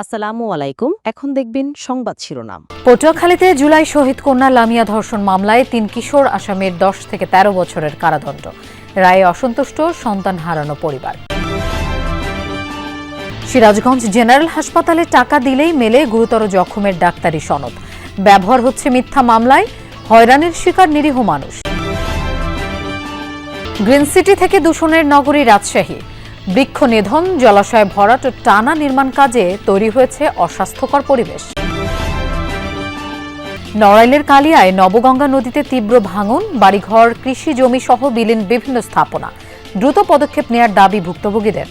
আসসালামু আলাইকুম। এখন দেখবেন সংবাদ শিরোনাম। পটুয়াখালীতে জুলাই শহীদ কন্যা লামিয়া ধর্ষণ মামলায় ৩ কিশোর আসামির ১০ থেকে ১৩ বছরের কারাদণ্ড। রায়ে অসন্তুষ্ট সন্তান হারানো পরিবার। সিরাজগঞ্জ জেনারেল হাসপাতালে টাকা দিলেই মেলে গুরুতর জখমের ডাক্তারি সনদ। ব্যবহার হচ্ছে মিথ্যা মামলায়, হয়রানির শিকার নিরীহ মানুষ। গ্রিন সিটি থেকে দূষণের নগরী রাজশাহী। বৃক্ষ নিধন, জলাশয় ভরাট ও টানা নির্মাণ কাজে তৈরি হয়েছে অস্বাস্থ্যকর পরিবেশ। নড়াইলের কালিয়ায় নবগঙ্গা নদীতে তীব্র ভাঙন, বাড়িঘর, কৃষি জমি সহ বিলীন বিভিন্ন স্থাপনা। দ্রুত পদক্ষেপ নেয়ার দাবি ভুক্তভোগীদের।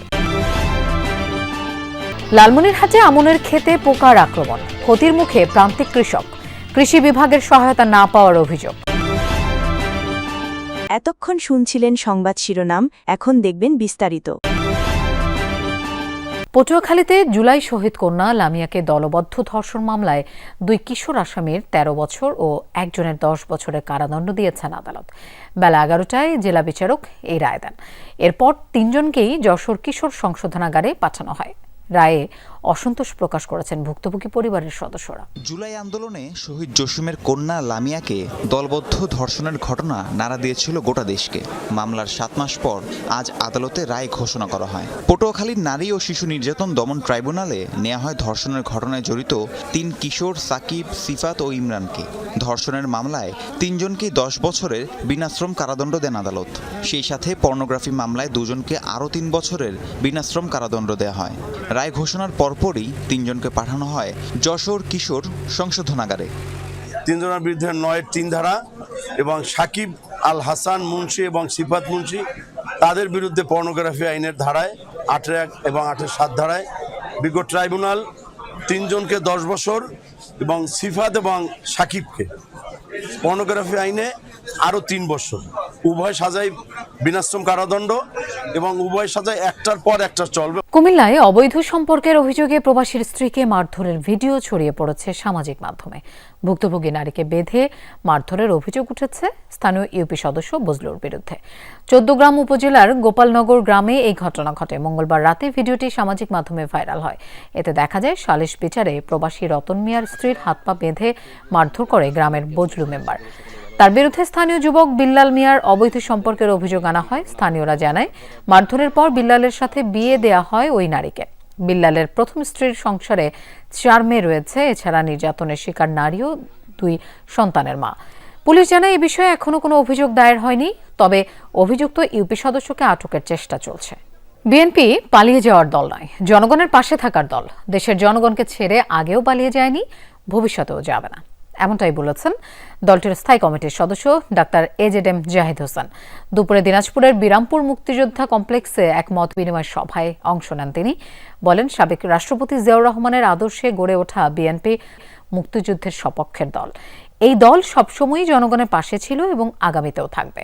লালমনিরহাটে আমনের ক্ষেতে পোকার আক্রমণ, ক্ষতির মুখে প্রান্তিক কৃষক। কৃষি বিভাগের সহায়তা না পাওয়ার অভিযোগ। এতক্ষণ শুনছিলেন সংবাদ শিরোনাম, এখন দেখবেন বিস্তারিত। পটুয়াখালীতে জুলাই শহীদ কন্যা লামিয়াকে দলবদ্ধ ধর্ষণ মামলায় ২ কিশোর আসামির ১৩ বছর ও একজনের ১০ বছরের কারাদণ্ড দিয়েছেন আদালত। বেলা ১১টায় জেলা বিচারক এই রায় দেন। এরপর ৩ জনকেই যশোর কিশোর সংশোধনাগারে পাঠানো হয়। রায়ে অসন্তোষ প্রকাশ করেছেন ভুক্তভোগী পরিবারের সদস্যরা। জুলাই আন্দোলনে শহীদ জসিমের কন্যা লামিয়াকে দলবদ্ধ ধর্ষণের ঘটনা নাড়া দিয়েছিল গোটা দেশকে। মামলার ৭ মাস পর আজ আদালতে রায় ঘোষণা করা হয়। পটুয়াখালীর নারী ও শিশু নির্যাতন দমন ট্রাইব্যুনালে নেওয়া হয় ধর্ষণের ঘটনায় জড়িত ৩ কিশোর সাকিব, সিফাত ও ইমরানকে। ধর্ষণের মামলায় ৩ জনকেই ১০ বছরের বিনাশ্রম কারাদণ্ড দেন আদালত। সেই সাথে পর্নোগ্রাফি মামলায় ২ জনকে আরও ৩ বছরের বিনাশ্রম কারাদণ্ড দেওয়া হয়। রায় ঘোষণার পরপরই ৩ জনকে পাঠানো হয় যশোর কিশোর সংশোধনাগারে। ৩ জনের বিরুদ্ধে ৯-৩ ধারা এবং সাকিব আল হাসান মুন্সি এবং সিফাত মুন্সি তাদের বিরুদ্ধে পর্নোগ্রাফি আইনের ধারায় ৮-১ এবং ৮-৭ ধারায় বিজ্ঞ ট্রাইব্যুনাল ৩ জনকে ১০ বছর এবং সিফাত এবং সাকিবকে পর্নোগ্রাফি আইনে আরও ৩ বছর, উভয় সাজায় বিনাশ্রম কারাদণ্ড এবং উভয় সাজায় একটার পর একটা চলবে। কুমিল্লায় অবৈধ সম্পর্কের অভিযোগে প্রবাসীর স্ত্রীকে মারধরের ভিডিও ছড়িয়ে পড়েছে সামাজিক মাধ্যমে। ভুক্তভোগী নারীকে বেঁধে মারধরের অভিযোগ উঠেছে স্থানীয় ইউপি সদস্য বজলুর বিরুদ্ধে। ১৪গ্রাম উপজেলার গোপালনগর গ্রামে এই ঘটনা ঘটে। মঙ্গলবার রাতে ভিডিওটি সামাজিক মাধ্যমে ভাইরাল হয়। এতে দেখা যায় সালিশ বিচারে প্রবাসী রতন মিয়ার স্ত্রীর হাত পা বেঁধে মারধর করে গ্রামের বজলু মেম্বার। তার বিরুদ্ধে স্থানীয় যুবক বিল্লাল মিয়ার অবৈধ সম্পর্কের অভিযোগ আনা হয়। স্থানীয়রা জানায়, মারধরের পর বিল্লালের সাথে বিয়ে দেয়া হয় ওই নারীকে। বিল্লালের প্রথম স্ত্রীর সংসারে ৪ মেয়ে রয়েছে। এছাড়া নির্যাতনের শিকার নারী ও ২ সন্তানের মা। পুলিশ জানায়, এ বিষয়ে এখনো কোনো অভিযোগ দায়ের হয়নি, তবে অভিযুক্ত ইউপি সদস্যকে আটকের চেষ্টা চলছে। বিএনপি পালিয়ে যাওয়ার দল নয়, জনগণের পাশে থাকার দল। দেশের জনগণকে ছেড়ে আগেও পালিয়ে যায়নি, ভবিষ্যতেও যাবে না, এমনটাই বলেছেন দলটির স্থায়ী কমিটির সদস্য ডাক্তার এজেডএম জাহিদ হোসেন। দুপুরে দিনাজপুরের বিরামপুর মুক্তিযোদ্ধা কমপ্লেক্সে এক মত বিনিময় সভায় অংশ নেন তিনি। বলেন, সাবেক রাষ্ট্রপতি জিয়াউর রহমানের আদর্শে গড়ে ওঠা বিএনপি মুক্তিযুদ্ধের সপক্ষের দল। এই দল সবসময়ই জনগণের পাশে ছিল এবং আগামীতেও থাকবে।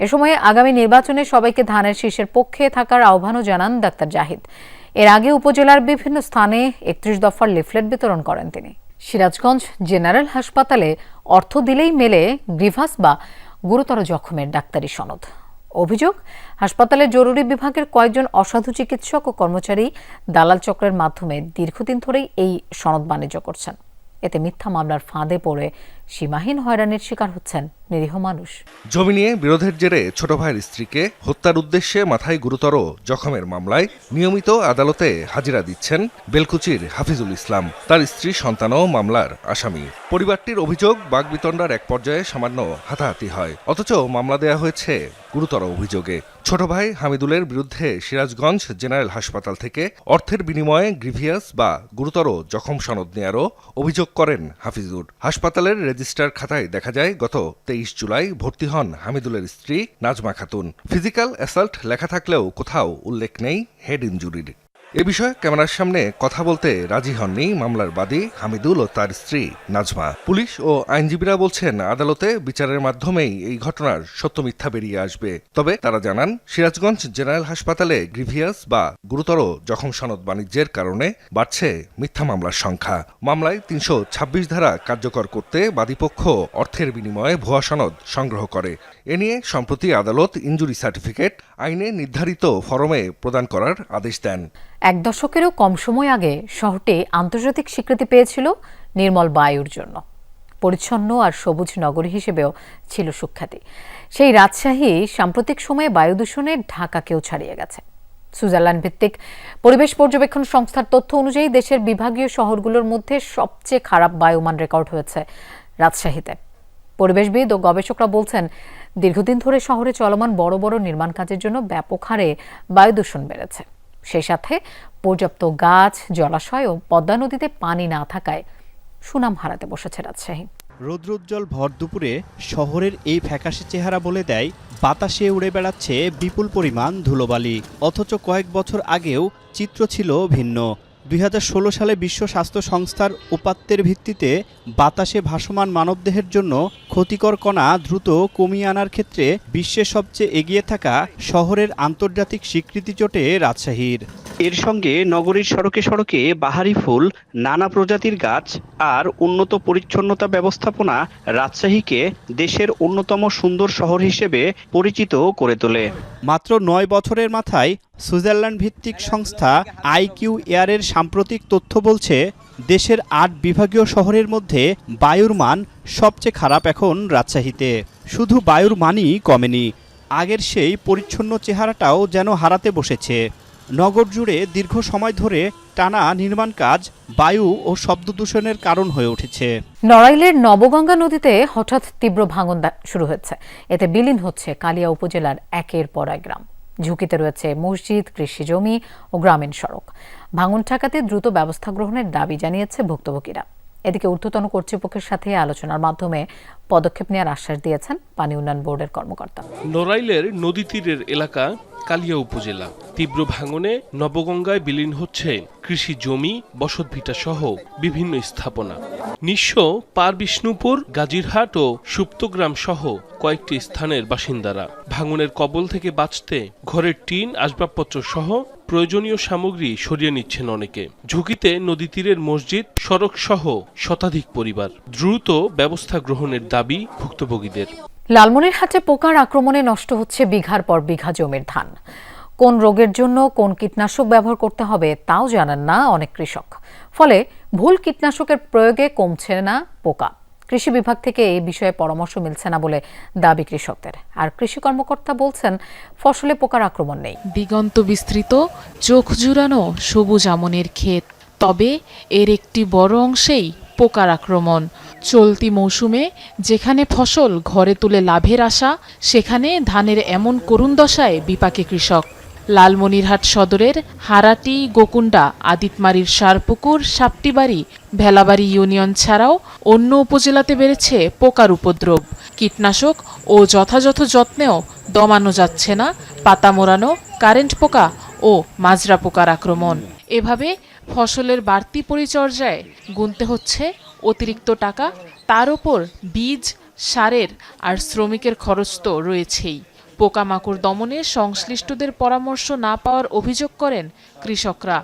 এ সময়ে আগামী নির্বাচনে সবাইকে ধানের শীষের পক্ষে থাকার আহ্বানও জানান ডাক্তার জাহিদ। এর আগে উপজেলার বিভিন্ন স্থানে ৩১ দফার লিফলেট বিতরণ করেন তিনি। সিরাজগঞ্জ জেনারেল হাসপাতালে অর্থ দিলেই মেলে গ্রিভাস বা গুরুতর জখমের ডাক্তারি সনদ। অভিযোগ, হাসপাতালের জরুরি বিভাগের কয়েকজন অসাধু চিকিৎসক ও কর্মচারী দালাল চক্রের মাধ্যমে দীর্ঘদিন ধরেই এই সনদ বাণিজ্য করছেন। এতে মিথ্যা মামলার ফাঁদে পড়ে সীমাহীন হয়রানির শিকার হচ্ছেন নিরীহ মানুষ। জমি নিয়ে বিরোধের জেরে ছোট ভাইয়ের স্ত্রীকে হত্যার উদ্দেশ্যে মাথায় গুরুতর জখমের মামলায় নিয়মিত আদালতে হাজিরা দিচ্ছেন বেলকুচির হাফিজুল ইসলাম। তার স্ত্রী সন্তানও মামলার আসামি। পরিবারটির অভিযোগ, বাগবিতণ্ডার এক পর্যায়ে সামান্য হাতাহাতি হয়, অথচ মামলা দেয়া হয়েছে গুরুতর অভিযোগে। ছোট ভাই হামিদুলের বিরুদ্ধে সিরাজগঞ্জ জেনারেল হাসপাতাল থেকে অর্থের বিনিময়ে গ্রিভিয়াস বা গুরুতর জখম সনদ নেয়ারও অভিযোগ করেন হাফিজুর। হাসপাতালের রেজিস্ট্রার খাতায় দেখা যায়, গত ২৩ জুলাই ভর্তি হন হামিদুলের স্ত্রী নাজমা খাতুন। ফিজিক্যাল অ্যাসাল্ট লেখা থাকলেও কোথাও উল্লেখ নেই হেড ইনজুরির। এ বিষয়ে ক্যামেরার সামনে কথা বলতে রাজি হননি মামলার বাদী হামিদুল ও তার স্ত্রী নাজমা। পুলিশ ও আইনজীবীরা বলছেন, আদালতে বিচারের মাধ্যমেই এই ঘটনার সত্য মিথ্যা বেরিয়ে আসবে। তবে তারা জানান, সিরাজগঞ্জ জেনারেল হাসপাতালে গ্রিভিয়াস বা গুরুতর জখম সনদ বাণিজ্যের কারণে বাড়ছে মিথ্যা মামলার সংখ্যা। মামলায় ৩২৬ ধারা কার্যকর করতে বাদীপক্ষ অর্থের বিনিময়ে ভুয়া সনদ সংগ্রহ করে। এ নিয়ে সম্প্রতি আদালত ইনজুরি সার্টিফিকেট আইনে নির্ধারিত ফরমে প্রদান করার আদেশ দেন। এক দশকেরও কম সময় আগে শহরটি আন্তর্জাতিক স্বীকৃতি পেয়েছিল নির্মল বায়ুর জন্য। পরিচ্ছন্ন আর সবুজ নগরী হিসেবেও ছিল সুখ্যাতি। সেই রাজশাহী সাম্প্রতিক সময়ে বায়ু দূষণের ঢাকাকেও ছাড়িয়ে গেছে। সুইজারল্যান্ড ভিত্তিক পরিবেশ পর্যবেক্ষণ সংস্থার তথ্য অনুযায়ী দেশের বিভাগীয় শহরগুলোর মধ্যে সবচেয়ে খারাপ বায়ুমান রেকর্ড হয়েছে রাজশাহীতে। পরিবেশবিদ ও গবেষকরা বলছেন, দীর্ঘদিন ধরে শহরে চলমান বড় বড় নির্মাণ কাজের জন্য ব্যাপক হারে বায়ু দূষণ বেড়েছে। সেই সাথে পর্যাপ্ত গাছ, জলাশয় ও পদ্মা নদীতে পানি না থাকায় সুনাম হারাতে বসেছে রাজশাহী। রৌদ্রোজ্জ্বল ভর দুপুরে শহরের এই ফ্যাকাশে চেহারা বলে দেয় বাতাসে উড়ে বেড়াচ্ছে বিপুল পরিমাণ ধুলোবালি। অথচ কয়েক বছর আগেও চিত্র ছিল ভিন্ন। 2016 সালে বিশ্ব স্বাস্থ্য সংস্থার উপাত্তের ভিত্তিতে বাতাসে ভাসমান মানবদেহের জন্য ক্ষতিকর কণা দ্রুত কমিয়ে আনার ক্ষেত্রে বিশ্বের সবচেয়ে এগিয়ে থাকা শহরের আন্তর্জাতিক স্বীকৃতি জোটে রাজশাহীর। এর সঙ্গে নগরীর সড়কে সড়কে বাহারি ফুল, নানা প্রজাতির গাছ আর উন্নত পরিচ্ছন্নতা ব্যবস্থাপনা রাজশাহীকে দেশের অন্যতম সুন্দর শহর হিসেবে পরিচিত করে তোলে। মাত্র 9 বছরের মাথায় সুইজারল্যান্ড ভিত্তিক সংস্থা IQ এয়ারের সাম্প্রতিক তথ্য বলছে, দেশের 8 বিভাগীয় শহরের মধ্যে বায়ুর মান সবচেয়ে খারাপ এখন রাজশাহীতে। শুধু বায়ুর মানই কমেনি, আগের সেই পরিচ্ছন্ন চেহারাটাও যেন হারাতে বসেছে। নগর জুড়ে দীর্ঘ সময় ধরে টানা নির্মাণ কাজ বায়ু ও শব্দ দূষণের কারণ হয়ে উঠেছে। নড়াইলের নবগঙ্গা নদীতে হঠাৎ তীব্র ভাঙন শুরু হয়েছে। এতে বিলীন হচ্ছে কালিয়া উপজেলার একের পর এক গ্রাম। ঝুঁকিতে রয়েছে মসজিদ, কৃষি জমি ও গ্রামীণ সড়ক। ভাঙন ঠেকাতে দ্রুত ব্যবস্থা গ্রহণের দাবি জানিয়েছে ভুক্তভোগীরা। এদিকে ঊর্ধ্বতন কর্তৃপক্ষের সাথে আলোচনার মাধ্যমে পদক্ষেপ নেওয়ার আশ্বাস দিয়েছেন পানি উন্নয়ন বোর্ডের কর্মকর্তা। নড়াইলের নদী তীরের এলাকা কালিয়া উপজেলা। তীব্র ভাঙনে নবগঙ্গায় বিলীন হচ্ছে কৃষি জমি, বসতভিটা সহ বিভিন্ন স্থাপনা। নিঃস্ব পার বিষ্ণুপুর, গাজীরহাট ও সুপ্তগ্রাম সহ কয়েকটি স্থানের বাসিন্দারা। ভাঙনের কবল থেকে বাঁচতে ঘরের টিন, আসবাবপত্র সহ প্রয়োজনীয় সামগ্রী সরিয়ে নিচ্ছেন অনেকে। ঝুঁকিতে নদী তীরের মসজিদ, সড়ক সহ শতাধিক পরিবার। দ্রুত ব্যবস্থা গ্রহণের দাবি ভুক্তভোগীদের। লালমনিরহাটে পোকার আক্রমণে নষ্ট হচ্ছে বিঘার পর বিঘা জমির ধান। কোন রোগের জন্য কোন কীটনাশক ব্যবহার করতে হবে তাও জানেন না অনেক কৃষক। ফলে ভুল কীটনাশকের প্রয়োগে কমছে না পোকা। কৃষি বিভাগ থেকে এই বিষয়ে পরামর্শ মিলছে না বলে দাবি কৃষকদের। আর কৃষি কর্মকর্তা বলছেন, ফসলে পোকার আক্রমণ নেই। দিগন্ত বিস্তৃত, চোখ জুড়ানো সবুজ আমনের ক্ষেত, তবে এর একটি বড় অংশেই পোকার আক্রমণ। চলতি মৌসুমে যেখানে ফসল ঘরে তুলে লাভের আশা, সেখানে ধানের এমন করুণ দশায় বিপাকে কৃষক। লালমনিরহাট সদরের হারাটি, গোকুন্ডা, আদিতমারির সারপুকুর, সাপটিবাড়ি, ভেলাবাড়ি ইউনিয়ন ছাড়াও অন্য উপজেলাতে বেড়েছে পোকার উপদ্রব। কীটনাশক ও যথাযথ যত্নেও দমানো যাচ্ছে না পাতা মোড়ানো, কারেন্ট পোকা ও মাজরা পোকার আক্রমণ। এভাবে ফসলের বাড়তি পরিচর্যায় গুনতে হচ্ছে অতিরিক্ত টাকা, তার উপর বীজ, সারের আর শ্রমিকের খরচ তো রয়েছেই। পোকামাকড় দমনে সংশ্লিষ্টদের পরামর্শ না পাওয়ার অভিযোগ করেন কৃষকরা।